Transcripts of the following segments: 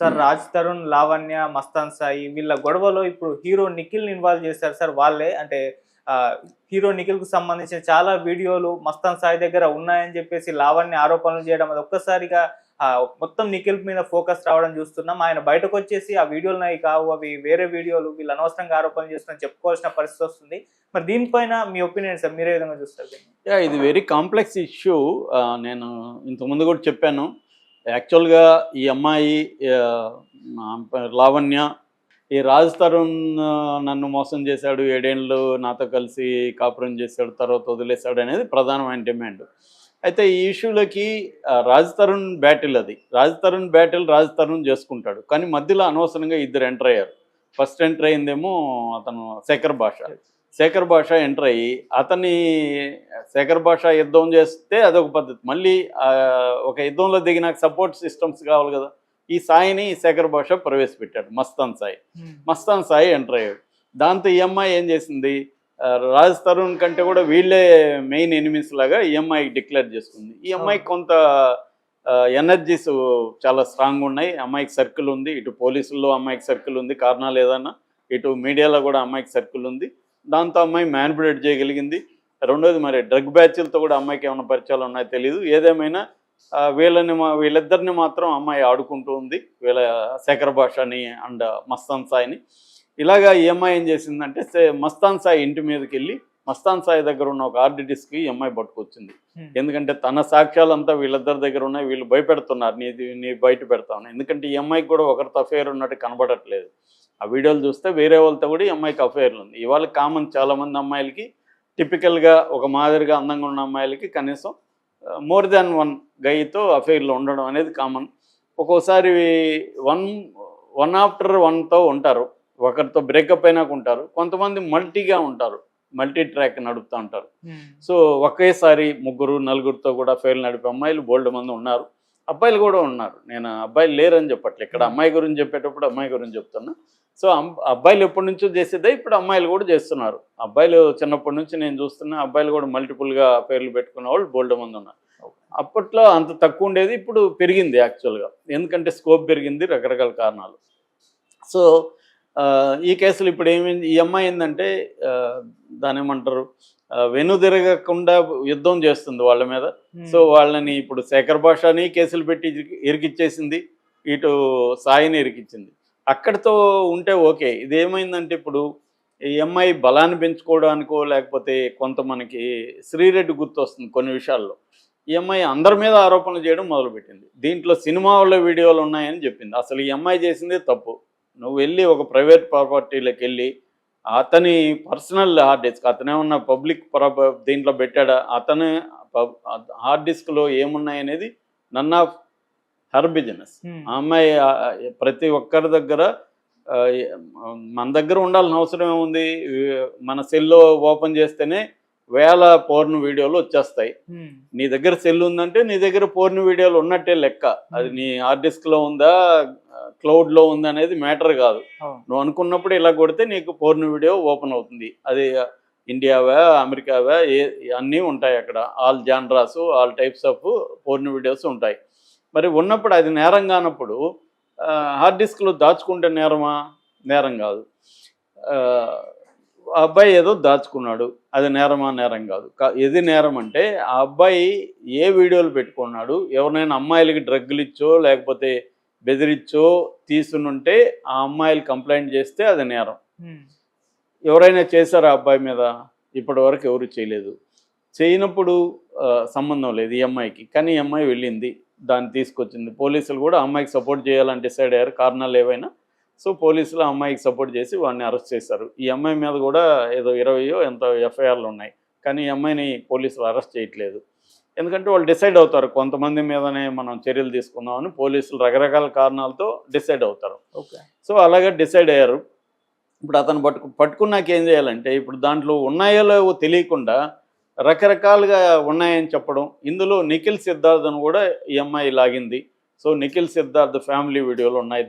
Sir Raj Tarun, Lavanya, Mastan Sai వీళ్ళ గొడవలో ఇప్పుడు హీరో నిఖిల్‌ని ఇన్వాల్వ్ చేశారు సార్ వాళ్ళే. అంటే హీరో నిఖిల్‌కు సంబంధించిన చాలా వీడియోలు మస్తాన్ సాయి దగ్గర ఉన్నాయని చెప్పేసి లావణ్య ఆరోపణలు చేయడం అది ఒక్కసారిగా మొత్తం నిఖిల్ మీద ఫోకస్ రావడం చూస్తున్నాం. ఆయన బయటకొచ్చేసి ఆ వీడియోలు నాయి కావు, అవి వేరే వీడియోలు, వీళ్ళు అనవసరంగా ఆరోపణలు చేస్తున్నారని చెప్పుకోవాల్సిన పరిస్థితి వస్తుంది. మరి దీనిపైన మీ ఒపీనియన్ సార్, మీరే విధంగా చూస్తారు దీన్ని? ఇది వెరీ కాంప్లెక్స్ ఇష్యూ. నేను ఇంతకుముందు కూడా చెప్పాను. యాక్చువల్గా ఈ అమ్మాయి లావణ్య, ఈ రాజ్ తరుణ్ నన్ను మోసం చేశాడు, 7 ఏళ్ళు నాతో కలిసి కాపురం చేశాడు, తర్వాత వదిలేశాడు అనేది ప్రధానమైన డిమాండ్. అయితే ఈ ఇష్యూలోకి రాజ్ తరుణ్ బ్యాటిల్ అది. రాజ్ తరుణ్ బ్యాటిల్ రాజ్ తరుణ్ చేసుకుంటాడు. కానీ మధ్యలో అనవసరంగా ఇద్దరు ఎంటర్ అయ్యారు. ఫస్ట్ ఎంటర్ అయిందేమో అతను శేఖర్ భాష ఎంటర్ అయ్యి శేఖర్ భాష యుద్ధం చేస్తే అదొక పద్ధతి. మళ్ళీ ఒక యుద్ధంలో దిగినాక సపోర్ట్ సిస్టమ్స్ కావాలి కదా. ఈ సాయిని శేఖర్ భాష ప్రవేశపెట్టాడు, మస్తాన్ సాయి ఎంటర్ అయ్యాడు. దాంతో ఈ అమ్మాయి ఏం చేసింది, రాజ్ తరుణ్ కంటే కూడా వీళ్ళే మెయిన్ ఎనిమీస్ లాగా ఈ అమ్మాయికి డిక్లేర్ చేసుకుంది. ఈ అమ్మాయికి కొంత ఎనర్జీస్ చాలా స్ట్రాంగ్ ఉన్నాయి. అమ్మాయికి సర్కిల్ ఉంది, ఇటు పోలీసుల్లో అమ్మాయికి సర్కిల్ ఉంది, కారణాలు ఏదన్నా, ఇటు మీడియాలో కూడా అమ్మాయికి సర్కిల్ ఉంది. దాంతో అమ్మాయి మ్యానిపులేట్ చేయగలిగింది. రెండోది మరి డ్రగ్ బ్యాచ్లతో కూడా అమ్మాయికి ఏమైనా పరిచయాలు ఉన్నాయో తెలియదు. ఏదేమైనా వీళ్ళిద్దరిని మాత్రం అమ్మాయి ఆడుకుంటూ ఉంది, శేఖర్ భాషని అండ్ మస్తాన్ సాయిని. ఇలాగా ఈ అమ్మాయి ఏం చేసిందంటే మస్తాన్ సాయి ఇంటి మీదకి వెళ్ళి మస్తాన్ సాయి దగ్గర ఉన్న ఒక హార్డ్ డిస్క్ ఈ అమ్మాయి పట్టుకొచ్చింది. ఎందుకంటే తన సాక్ష్యాలంతా వీళ్ళిద్దరి దగ్గర ఉన్నాయి, వీళ్ళు భయపెడుతున్నారు, నీ బయట పెడతాను. ఎందుకంటే ఈ అమ్మాయికి కూడా ఒకరితో అఫేర్ ఉన్నట్టు కనబడట్లేదు. ఆ వీడియోలు చూస్తే వేరే వాళ్ళతో కూడా ఈ అమ్మాయికి అఫేర్లు ఉంది. ఇవాళ కామన్ చాలామంది అమ్మాయిలకి టిపికల్గా ఒక మాదిరిగా అందంగా ఉన్న అమ్మాయిలకి కనీసం మోర్ దాన్ 1 గైతో అఫేర్లు ఉండడం అనేది కామన్. ఒక్కోసారి వన్ ఆఫ్టర్ 1తో ఉంటారు, ఒకరితో బ్రేకప్ అయినాక ఉంటారు. కొంతమంది మల్టీగా ఉంటారు, మల్టీ ట్రాక్ నడుపుతూ ఉంటారు. సో ఒకేసారి 3, 4తో కూడా అఫేర్లు నడిపే అమ్మాయిలు బోల్డ్ మంది ఉన్నారు, అబ్బాయిలు కూడా ఉన్నారు. నేను అబ్బాయిలు లేరని చెప్పట్లేదు, ఇక్కడ అమ్మాయి గురించి చెప్పేటప్పుడు అమ్మాయి గురించి చెప్తున్నా. సో అబ్బాయిలు ఎప్పటి నుంచో చేసేదే ఇప్పుడు అమ్మాయిలు కూడా చేస్తున్నారు. అబ్బాయిలు చిన్నప్పటి నుంచి నేను చూస్తున్నా, అబ్బాయిలు కూడా మల్టిపుల్గా పేర్లు పెట్టుకున్న వాళ్ళు బోల్డ్ మంది ఉన్నారు. అప్పట్లో అంత తక్కువ ఉండేది, ఇప్పుడు పెరిగింది యాక్చువల్గా. ఎందుకంటే స్కోప్ పెరిగింది, రకరకాల కారణాలు. సో ఈ కేసులు ఇప్పుడు ఏమైంది, ఈ అమ్మాయి ఏంటంటే దాని ఏమంటారు, వెనుదిరగకుండా యుద్ధం చేస్తుంది వాళ్ళ మీద. సో వాళ్ళని ఇప్పుడు శేఖర్ భాషని కేసులు పెట్టి ఇరికిచ్చేసింది, ఇటు సాయిని ఇరికిచ్చింది. అక్కడితో ఉంటే ఓకే. ఇదేమైందంటే ఇప్పుడు ఈ అమ్మాయి బలాన్ని పెంచుకోవడానికో లేకపోతే కొంత మనకి శ్రీరెడ్డి గుర్తొస్తుంది కొన్ని విషయాల్లో. ఈ అమ్మాయి అందరి మీద ఆరోపణలు చేయడం మొదలుపెట్టింది. దీంట్లో సినిమా వాళ్ళ వీడియోలు ఉన్నాయని చెప్పింది. అసలు ఈ అమ్మాయి చేసిందే తప్పు. నువ్వు వెళ్ళి ఒక ప్రైవేట్ ప్రాపర్టీలోకి వెళ్ళి అతని పర్సనల్ హార్డ్ డిస్క్, అతనేమన్నా పబ్లిక్ దీంట్లో పెట్టాడా, అతను హార్డ్ డిస్క్లో ఏమున్నాయనేది నన్ ఆఫ్ హర్ బిజినెస్. ఆ అమ్మాయి ప్రతి ఒక్కరి దగ్గర మన దగ్గర ఉండాల్సిన అవసరం ఏముంది, మన సెల్లో ఓపెన్ చేస్తేనే వేల పోర్న్ వీడియోలు వచ్చేస్తాయి. నీ దగ్గర సెల్ ఉందంటే నీ దగ్గర పోర్న్ వీడియోలు ఉన్నట్టే లెక్క. అది నీ హార్డ్ డిస్క్లో ఉందా, క్లౌడ్లో ఉందా అనేది మ్యాటర్ కాదు. నువ్వు అనుకున్నప్పుడు ఇలా కొడితే నీకు పోర్న్ వీడియో ఓపెన్ అవుతుంది. అది ఇండియావా అమెరికావా అన్నీ ఉంటాయి అక్కడ. All genres, all types of porn videos ఉంటాయి. మరి ఉన్నప్పుడు అది నేరం కానప్పుడు హార్డ్ డిస్క్లో దాచుకుంటే నేరమా? నేరం కాదు. ఆ అబ్బాయి ఏదో దాచుకున్నాడు, అది నేరమా? నేరం కాదు. ఏది నేరం అంటే ఆ అబ్బాయి ఏ వీడియోలు పెట్టుకున్నాడు, ఎవరినైనా అమ్మాయిలకి డ్రగ్గులు ఇచ్చో లేకపోతే బెదిరిచ్చో తీసునుంటే ఆ అమ్మాయిలు కంప్లైంట్ చేస్తే అది నేరం. ఎవరైనా చేశారా అబ్బాయి మీద? ఇప్పటి వరకు ఎవరు చేయలేదు. చేయనప్పుడు సంబంధం లేదు ఈ అమ్మాయికి. కానీ ఈ అమ్మాయి వెళ్ళింది, దాన్ని తీసుకొచ్చింది. పోలీసులు కూడా అమ్మాయికి సపోర్ట్ చేయాలని డిసైడ్ అయ్యారు, కారణాలు ఏవైనా. సో పోలీసులు అమ్మాయికి సపోర్ట్ చేసి వాడిని అరెస్ట్ చేశారు. ఈ అమ్మాయి మీద కూడా ఏదో 20 ఎంతో ఎఫ్ఐఆర్లు ఉన్నాయి. కానీ ఈ అమ్మాయిని పోలీసులు అరెస్ట్ చేయట్లేదు. ఎందుకంటే వాళ్ళు డిసైడ్ అవుతారు, కొంతమంది మీదనే మనం చర్యలు తీసుకుందామని పోలీసులు రకరకాల కారణాలతో డిసైడ్ అవుతారు. సో అలాగే డిసైడ్ అయ్యారు. ఇప్పుడు అతను పట్టుకున్నాక ఏం చేయాలంటే, ఇప్పుడు దాంట్లో ఉన్నాయో లేవో తెలియకుండా రకరకాలుగా ఉన్నాయని చెప్పడం. ఇందులో నిఖిల్ సిద్ధార్థను కూడా ఈ అమ్మాయి లాగింది. సో నిఖిల్ సిద్ధార్థ్ ఫ్యామిలీ వీడియోలు ఉన్నాయి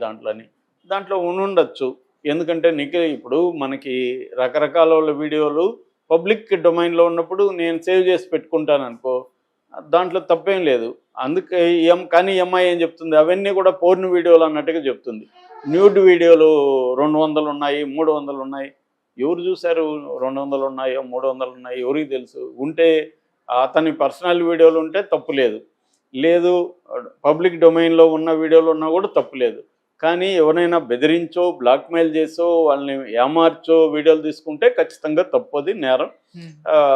దాంట్లో ఉండొచ్చు. ఎందుకంటే నిఖిల్ ఇప్పుడు మనకి రకరకాల వీడియోలు పబ్లిక్ డొమైన్లో ఉన్నప్పుడు నేను సేవ్ చేసి పెట్టుకుంటాను అనుకో, దాంట్లో తప్పేం లేదు. అందుకే కానీ ఈ అమ్మాయి ఏం చెప్తుంది, అవన్నీ కూడా పోర్న్ వీడియోలు అన్నట్టుగా చెప్తుంది. న్యూడ్ వీడియోలు 200 ఉన్నాయి, 300 ఉన్నాయి. ఎవరు చూశారు? 200 ఉన్నాయో 300 ఉన్నాయో ఎవరికి తెలుసు? ఉంటే అతని పర్సనల్ వీడియోలు ఉంటే తప్పు లేదు. లేదు పబ్లిక్ డొమైన్లో ఉన్న వీడియోలు ఉన్నా కూడా తప్పు లేదు. కానీ ఎవరైనా బెదిరించో, బ్లాక్మెయిల్ చేసో, వాళ్ళని ఏమార్చో వీడియోలు తీసుకుంటే ఖచ్చితంగా తప్పది, నేరం.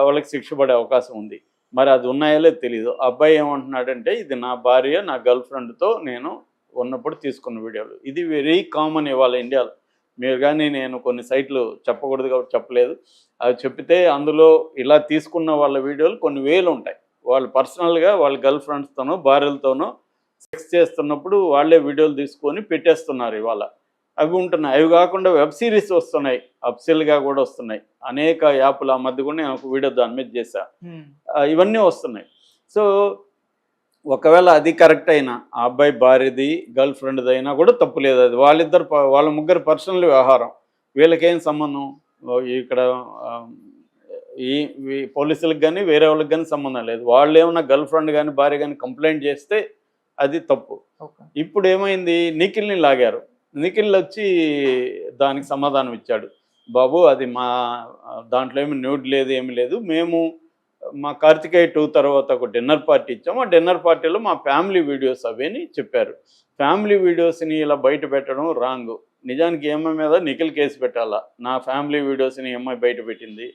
వాళ్ళకి శిక్ష పడే అవకాశం ఉంది. మరి అది ఉన్నాయో లేదో తెలీదు. అబ్బాయి ఏమంటున్నాడంటే, ఇది నా భార్య, నా గర్ల్ ఫ్రెండ్తో నేను ఉన్నప్పుడు తీసుకున్న వీడియోలు. ఇది వెరీ కామన్ ఇవాళ ఇండియాలో. మీరు కానీ నేను కొన్ని సైట్లు చెప్పకూడదు కాబట్టి చెప్పలేదు. అవి చెప్తే అందులో ఇలా తీసుకున్న వాళ్ళ వీడియోలు కొన్ని వేలు ఉంటాయి. వాళ్ళు పర్సనల్గా వాళ్ళ గర్ల్ ఫ్రెండ్స్తోనో భార్యలతోనో సెక్స్ చేస్తున్నప్పుడు వాళ్ళే వీడియోలు తీసుకొని పెట్టేస్తున్నారు ఇవాళ. అవి ఉంటున్నాయి. అవి కాకుండా వెబ్ సిరీస్ వస్తున్నాయి, అప్సెల్గా కూడా వస్తున్నాయి. అనేక యాప్లు ఆ మధ్య కూడా నేను ఒక వీడియో దాని మీద చేశా. ఇవన్నీ వస్తున్నాయి. సో ఒకవేళ అది కరెక్ట్ అయినా, ఆ అబ్బాయి భార్యది గర్ల్ ఫ్రెండ్ది అయినా కూడా తప్పు లేదు. అది వాళ్ళ ముగ్గురు పర్సనల్ వ్యవహారం. వీళ్ళకేం సంబంధం? ఇక్కడ ఈ పోలీసులకు కానీ వేరే వాళ్ళకి కానీ సంబంధం లేదు. వాళ్ళు ఏమన్నా గర్ల్ ఫ్రెండ్ కానీ భార్య కానీ కంప్లైంట్ చేస్తే అది తప్పు. ఇప్పుడు ఏమైంది, నిఖిల్ని లాగారు. నిఖిల్ వచ్చి దానికి సమాధానం ఇచ్చాడు. బాబు అది మా దాంట్లో ఏమి న్యూడ్ లేదు, ఏమి లేదు. మేము మా కార్తికేయ 2 తర్వాత ఒక డిన్నర్ పార్టీ ఇచ్చాము. ఆ డిన్నర్ పార్టీలో మా ఫ్యామిలీ వీడియోస్ అవని చెప్పారు. ఫ్యామిలీ వీడియోస్ని ఇలా బయట పెట్టడం రాంగ్. నిజానికి ఈఎంఐ మీద నిఖిల్ కేసు పెట్టాలా. నా ఫ్యామిలీ వీడియోస్ని ఈఎంఐ బయట పెట్టింది,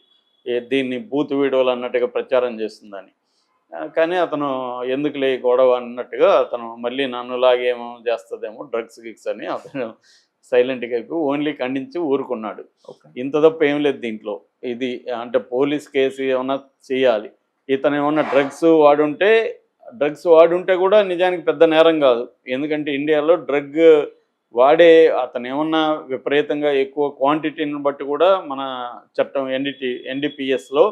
దీన్ని బూత్ వీడియోలు అన్నట్టుగా ప్రచారం చేస్తుందని. కానీ అతను ఎందుకులే గొడవ అన్నట్టుగా అతను మళ్ళీ నన్నులాగేమో చేస్తుందేమో డ్రగ్స్ గిక్స్ అని అతను సైలెంట్గా అయిపోయి ఓన్లీ ఖండించి ఊరుకున్నాడు. ఇంత తప్ప ఏం లేదు దీంట్లో. ఇది అంటే పోలీస్ కేసు ఏమన్నా చేయాలి. ఇతను ఏమన్నా డ్రగ్స్ వాడుంటే కూడా నిజానికి పెద్ద నేరం కాదు. ఎందుకంటే ఇండియాలో డ్రగ్ వాడే అతను ఏమన్నా విపరీతంగా ఎక్కువ క్వాంటిటీని బట్టి కూడా మన చట్టం ఎన్డీపీఎస్లో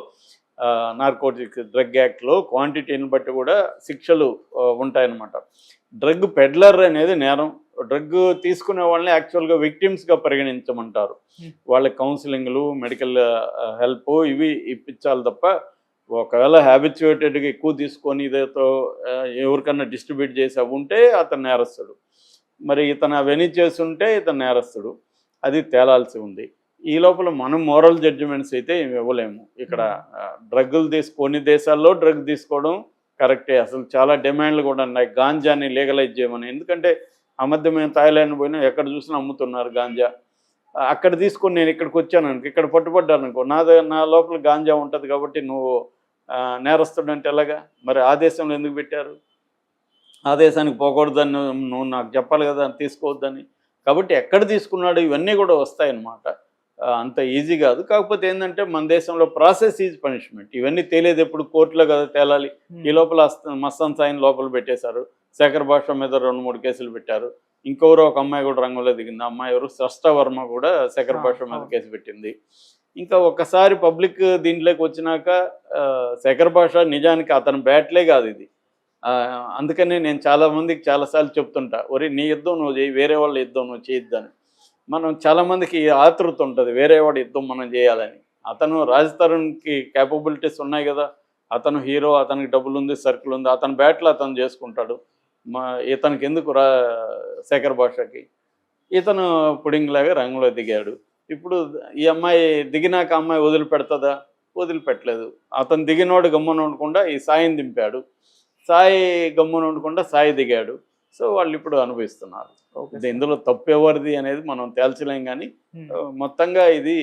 నార్కోటిక్స్ డ్రగ్ యాక్ట్లో క్వాంటిటీని బట్టి కూడా శిక్షలు ఉంటాయన్నమాట. డ్రగ్ పెడ్లర్ అనేది నేరం. డ్రగ్ తీసుకునే వాళ్ళని యాక్చువల్గా విక్టిమ్స్గా పరిగణించమంటారు. వాళ్ళకి కౌన్సిలింగ్లు, మెడికల్ హెల్ప్ ఇవి ఇప్పించాలి తప్ప ఒకవేళ హ్యాబిచ్యుయేటెడ్గా ఎక్కువ తీసుకొని ఇదేతో ఎవరికన్నా డిస్ట్రిబ్యూట్ చేసి అవి ఉంటే అతను నేరస్తుడు. మరి ఇతను అవన్నీ చేస్తుంటే ఇతను నేరస్తుడు. అది తేలాల్సి ఉంది. ఈ లోపల మనం మోరల్ జడ్జిమెంట్స్ అయితే ఏమి ఇవ్వలేము. ఇక్కడ కొన్ని దేశాల్లో డ్రగ్ తీసుకోవడం కరెక్టే. అసలు చాలా డిమాండ్లు కూడా ఉన్నాయి గాంజాని లీగలైజ్ చేయమని. ఎందుకంటే ఆ మధ్య మేము థాయిలాండ్ పోయినా ఎక్కడ చూసినా అమ్ముతున్నారు గాంజా. అక్కడ తీసుకొని నేను ఇక్కడికి వచ్చాను అనుకో, ఇక్కడ పట్టుబడ్డాను అనుకో, నా లోపల గాంజా ఉంటుంది కాబట్టి నువ్వు నేరస్తుడు అంటే ఎలాగా? మరి ఆ దేశంలో ఎందుకు పెట్టారు? ఆ దేశానికి పోకూడదని నువ్వు నాకు చెప్పాలి కదా, తీసుకోవద్దని. కాబట్టి ఎక్కడ తీసుకున్నాడు ఇవన్నీ కూడా వస్తాయన్నమాట. అంత ఈజీ కాదు. కాకపోతే ఏంటంటే మన దేశంలో ప్రాసెస్ ఈజ్ పనిష్మెంట్. ఇవన్నీ తేలేదు ఎప్పుడు కోర్టులో కదా తేలాలి. ఈ లోపల మస్తాన్ సాయిని లోపల పెట్టేశారు. శేఖర్ భాష మీద 2-3 కేసులు పెట్టారు. ఇంకెవరో ఒక అమ్మాయి కూడా రంగంలో దిగింది. ఆ అమ్మాయి ఎవరు, స్రష్ట వర్మ కూడా శేఖర్ భాష మీద కేసు పెట్టింది. ఇంకా ఒకసారి పబ్లిక్ దీంట్లోకి వచ్చినాక శేఖర్ భాష నిజానికి అతని బ్యాట్లే కాదు ఇది. అందుకనే నేను చాలామందికి చాలాసార్లు చెప్తుంటా, ఒరే నీ యుద్ధం నువ్వు చేయి, వేరే వాళ్ళ యుద్ధం నువ్వు చేయొద్దని. మనం చాలామందికి ఆతృత ఉంటుంది వేరే వాడి యుద్ధం మనం చేయాలని. అతను రాజ్ తరుణ్కి క్యాపబిలిటీస్ ఉన్నాయి కదా, అతను హీరో, అతనికి డబ్బులు ఉంది, సర్కిల్ ఉంది, అతని బ్యాట్లో అతను చేసుకుంటాడు. ఇతనికి ఎందుకు శేఖర్ భాషకి? ఇతను పుడింగ్ లాగా రంగంలో దిగాడు. ఇప్పుడు ఈ అమ్మాయి దిగినాక అమ్మాయి వదిలిపెడుతుందా? వదిలిపెట్టలేదు. అతను దిగినోడు గమ్మున ఉండకుండా ఈ సాయిని దింపాడు. సాయి గమ్మున ఉండకుండా సాయి దిగాడు. సో వాళ్ళు ఇప్పుడు అనుభవిస్తున్నారు. ఇందులో తప్పు ఎవరిది అనేది మనం తేల్చలేం. కానీ మొత్తంగా ఇది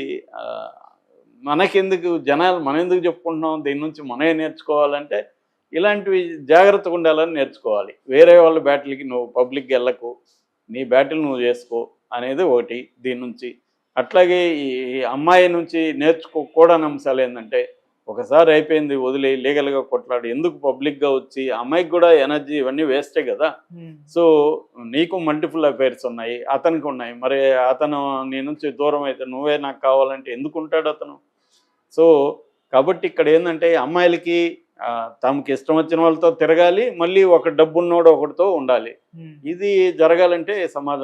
మనకెందుకు జనాలు మనం ఎందుకు చెప్పుకుంటున్నాం, దీని నుంచి మనమే నేర్చుకోవాలంటే ఇలాంటివి జాగ్రత్తగా ఉండాలని నేర్చుకోవాలి. వేరే వాళ్ళ బ్యాటిల్కి నువ్వు పబ్లిక్కి వెళ్ళకు, నీ బ్యాటిల్ నువ్వు చేసుకో అనేది ఒకటి దీని నుంచి. అట్లాగే ఈ అమ్మాయి నుంచి నేర్చుకోకూడని అంశాలు ఏంటంటే, ఒకసారి అయిపోయింది వదిలే లీగల్గా కొట్లాడు, ఎందుకు పబ్లిక్గా వచ్చి అమ్మాయికి కూడా ఎనర్జీ ఇవన్నీ వేస్టే కదా. సో నీకు మల్టిపుల్ అఫైర్స్ ఉన్నాయి, అతనికి ఉన్నాయి. మరి అతను నీ నుంచి దూరం అయితే నువ్వే నాకు కావాలంటే ఎందుకు ఉంటాడు అతను? సో కాబట్టి ఇక్కడ ఏంటంటే అమ్మాయిలకి తమకి ఇష్టం వచ్చిన వాళ్ళతో తిరగాలి, మళ్ళీ ఒక డబ్బున్నోడు ఒకటితో ఉండాలి. ఇది జరగాలంటే సమాజం